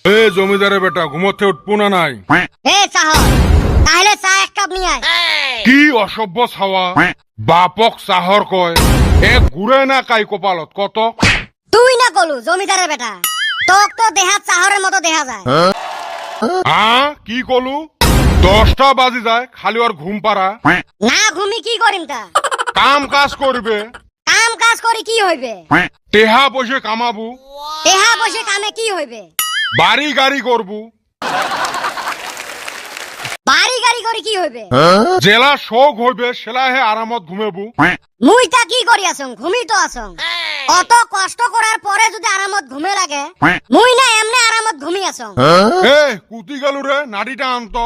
এ জমিদারের বেটা ঘুমোতে উঠবো না নাই? এ চাহ তাহলে চা এক কাপ নিয়ে আয়। কি অসভ্য ছাওয়া, বাপক চাহর কয় এ ঘুরে না কাই কপালত কত। তুই না কলু জমিদারের বেটা, তোক তো দেহা চাহরের মতো দেখা যায়। কি কলু? 10টা বাজি যায় খালি ওর ঘুম পাড়া। না ঘুমি কি করিম তা? কাম কাজ করবে, কাম কাজ করি কি হইবে? টেহা বসে কামাবু, দেহা বসে কামে কি হইবে? বাড়ি গাড়ি করবু, বাড়ি গাড়ি করে কি হইবে? জেলা শোক হইবে সেলা হে আরামত ঘুমেবু। মুই তা কি করি আসং, ঘুমি তো আসং। অত কষ্ট করার পরে যদি আরামত ঘুমে লাগে, মুই না এমনি আরামত ঘুমি আসং। এ কুতি গেলু রে, নাড়িটা আনত।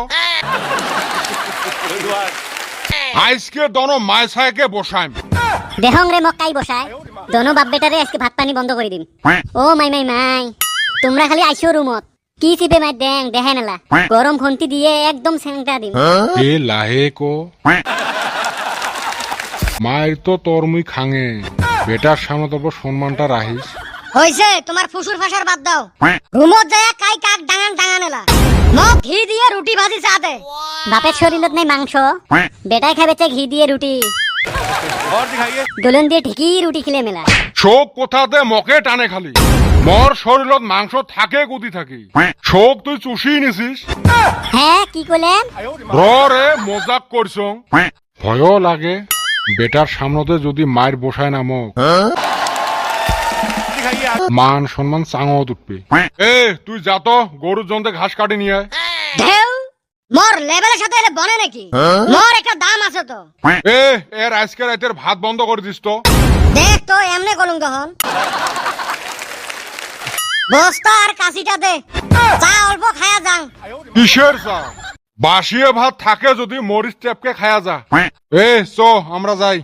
আজকে দন মাইসাইকে বসাইম। দেহং রে মক্কাই বসায় দোনো বাপ বেটারে আজকে ভাত পানি বন্ধ করে দিন। ও মাই মাই মাই, তোমরা খালি আইসো রুমত, কি চিপে মাই দেখে নেলা গরম খন্তি দিয়ে একদম স্যাংটা দিন। এ লাহে কো মায়ের তো তোর মুই খাঙে, বেটার সামনে তোর সম্মানটা রাখিস। হইছে তোমার ফুসুর ফাসার বাদ দাও, রুমত যায় কাই কাক ডাঙান ডাঙান এলা। মোক ঘি দিয়ে রুটি ভাজি চা দে। বাপের শরীরত নাই মাংস, বেটাই খাবে ঘি দিয়ে রুটি, দোলন দিয়ে ঠিকই রুটি খেলে মেলা। শোক কোথাতে মকে টানে খালি, মর শরীরত মাংস থাকে কুদি থাকি। শোক তুই চুষি নিছিস। হ্যাঁ কি কইলেন? রে মজাক করছ, ভয়ও লাগে বেটার সামনেতে যদি মায়ের বসায় না মোক, মান সম্মান চাঙত উঠবে। এ তুই যা তো গরুর জন্তে ঘাস কাটি নিয়ে আয়। ঢেউ মোর লেভেলের সাথে এলে বনে নাকি? মোর একটা দাম আছে তো। এ এর আজকে রাতের ভাত বন্ধ করে দিস তো। দেখ তো এমনে কলুম তখন। বস্তা আর কাশিটা দে, চা অল্প খায়া যাং। কিসের চা? বাসিয়ে ভাত থাকে যদি মরিচ টেপকে খায়া যা। এ চো আমরা যাই।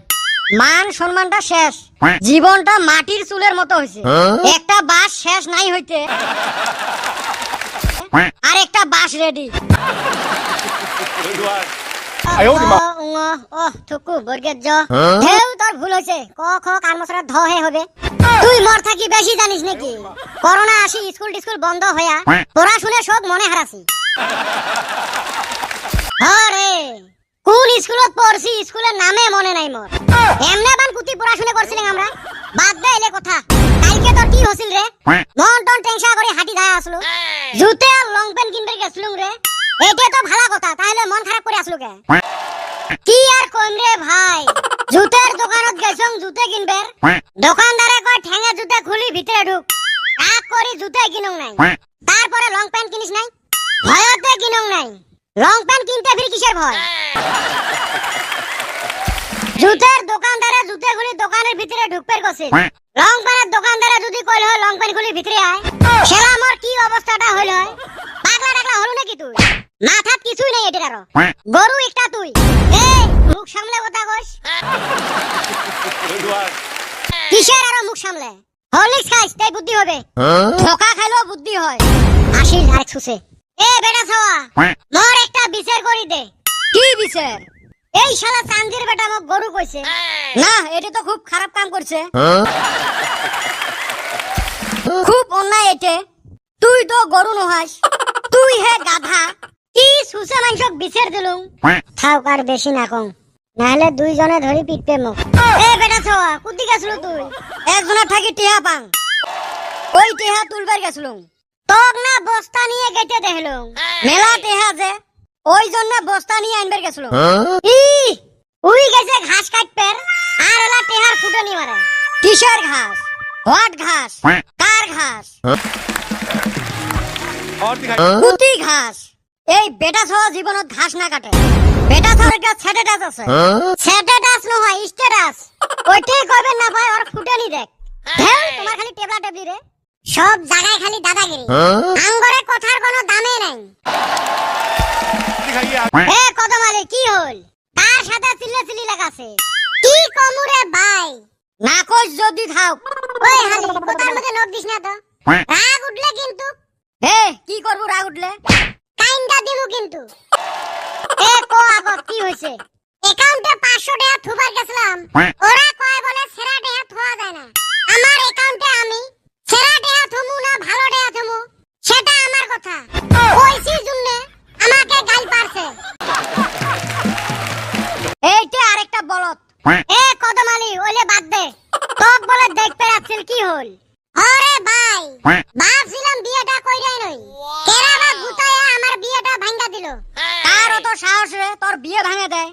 মান সম্মানটা শেষ, জীবনটা মাটির চুলের মতো হয়েছে। একটা বাস শেষ নাই হইতে আর একটা বাস রেডি। থুকু বর্গের জ ঢেউ তোর ভুল হয়েছে। ক খ কার মশরা ধ হে হবে। তুই মর থাকি বেশি জানিস নাকি? করোনা আসি স্কুল টিস্কুল বন্ধ হইয়া পড়াশুনে সব মনে হারাছি। আরে কোন স্কুলত পড়ছি স্কুলের নামে মনে নাই মোর। এমনে বান কুতি পড়াশুনা করছিলাম আমরা। বাদ দে এলে কথা। কালকে তোর কি হছিল রে? মন টন টেনশন করে হাঁটি যায় আসলো। জুতে আর লং প্যান্ট কিনতে গেছিলুম রে। এটা তো ভালো কথা, তাহলে মন খারাপ করে আসলো কে? কি আর কইম রে ভাই, জুতের দোকানত গেছং জুতে কিনবে। দোকানদারে কয় ঠ্যাঙে জুতে খুলি ভিতরে ঢুক। রাগ করি জুতে কিনং নাই। তারপরে লং প্যান্ট কিনিস নাই? ভয়তে কিনং নাই। লং প্যান্ট কিনতে ফির কিসের ভয়? জুতের দোকানদারে জুতে খুলি দোকানের ভিতরে ঢুকবে গেছে। লং প্যান্টের দোকানদারে যদি কইল হয় লং প্যান্ট খুলি ভিতরে আয়, সেরা আমার কি অবস্থাটা হইল হয়? পাগলা টাগলা হলো নাকি তুই? মাথাত কিছুই নাই এটার আরো। গরু একটা তুই। এ মুখ সামলে কথা কইস। কিসের আরো মুখ সামলে? হরলিক্স খাইস তাই বুদ্ধি হবে। ধোকা খাইলেও বুদ্ধি হয়। আসিল আর ছুসে। এ বেটা ছাওয়া, মোর একটা বিচার করি দে। কি বিচার? এই শালা চান্দির বেটা মোক গরু কইছে। না এটা তো খুব খারাপ কাম করছে। খুব অন্যায় এতে। তুই তো গরু নহাস, তুই হে গাধা। কি সুসে মাংসক বিচার দিলুম। থাক আর বেশি না কম, নাহলে দুইজনে ধরি পিটবে মোক। এ বেটা ছাওয়া কুদি গেছিল তুই? একজনের থাকি টিহা পাং, ওই টিহা তুলবার গেছিলুম। তক না বস্তা নিয়ে গেটে দেখলুম মেলা টিহা যে, ওই জন্য বস্তা নিয়ে আনবার গেছিলুম। উই গেছে ঘাস কাটপের আর ওলা টিহার ফুটানি মারে। কিসের ঘাস? হোয়াট ঘাস? কার ঘাস? কুতি ঘাস। এই বেটা ছাওয়া জীবনত ঘাস না কাটে। বেটা ছাওয়ার একটা স্ট্যাটাস আছে। স্ট্যাটাস নহয় স্ট্যাটাস। ওইটাই কইবেন না ভাই, ওর ফুটানি দেখ। ঢেউ তোমার খালি টেবলা টেবলি রে, সব জায়গায় খালি দাদাগিরি। আঙ্গরে কথার কোনো দামে নাই। এ কদমালে কি হল? তার সাথে চিল্লাচিল্লি লাগাছে। কি কমুরে ভাই? না কইস যদি থাক। ওই হালি কথার মধ্যে নখ দিস না তো। রাগ উঠলে কিন্তু। এ কি করব রাগ উঠলে? কাইন্দা দিমু কিন্তু। এ কো আগত কি হইছে? অ্যাকাউন্টে 500 টাকা থুবার গেছিলাম, ওরা কয় বলে সেরা টাকা থোয়া যায় না। আমার অ্যাকাউন্টে আমি সেরা টাকা থমু না ভালো টাকা থমু সেটা আমার ভাবছিলাম বিয়েটা কইরাই নই কেরা বা গুতায়া আমার বিয়েটা ভাঙা দিল তার তো সাহস রে তোর বিয়ে ভাঙে দেয়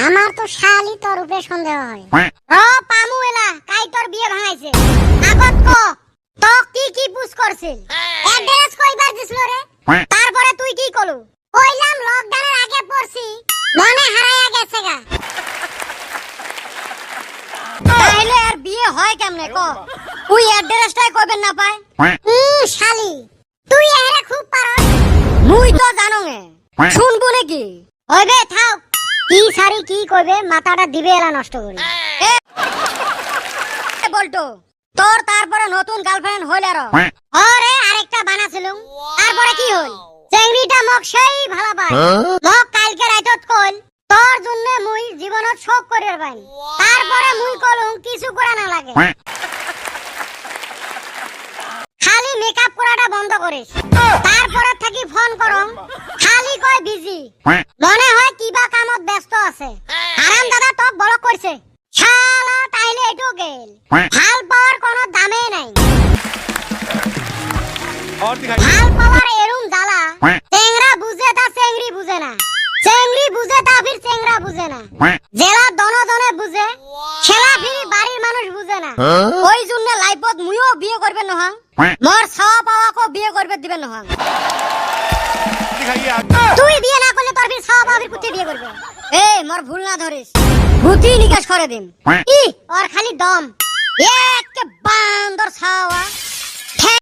আমার তো শালি তোর উপরে সন্দেহ হয় ও পামু এলা কাই তোর বিয়ে ভাঙাইছে আগত ক তো কি পুশ করছিল অ্যাড্রেস কইবার দিছিল রে তারপরে তুই কি কলু কইলাম লকডাউনের আগে পড়ছি মনে হারায়া গেছে গা তাইলে আর বিয়ে হয় কেমনে ক তুই অ্যাড্রেসটাই কইবেন না পায় শালি তুই এরে খুব পারস মুই তো জানো নে শুনবো নাকি হইবে থাক কি সারি কি কইবে মাথাটা দিবে এলা নষ্ট করে বলতো তোর তারপরে নতুন গার্লফ্রেন্ড হইল আর আরে আরেকটা বানাছিলুম তারপরে কি হল চেংড়িটা মক সেই ভালো পায় মক কালকে রাইতত কইল তোর জন্য মুই জীবনত শোক করির বাইন তারপরে মুই কলুম কিছু করা না লাগে খালি মেকআপ করাটা বন্ধ করিস তারপরে থাকি ফোন করম খালি কয় বিজি মনে হয় কিবা কামত ব্যস্ত আছে আরাম দাদা তো বড় করছে শালা তাইলে এটো গেল ভাল পাওয়ার কোনো দামে নাই ভাল পাওয়ার এরুম জ্বালা চেংরা বুঝে তা চেংড়ি বুঝে না চেংড়ি বুঝে তা ফির চেংরা বুঝে না জেলা দনে বুঝে খেলা ফিরি বাড়ির মানুষ বুঝে না ওই জন্য লাইফত মুইও বিয়ে করবে নহা মোর ছাওয়া পাওয়াকে বিয়ে করবে দিবে নহা তুই বিয়ে না করলে তোর ফির ছাওয়া পাওয়া ফির কুত্তে বিয়ে করবে এই মোর ভুল না ধরিস বুদ্ধি নিকাশ করে দিম ই ওর খালি দম এক বান্দর ছাওয়া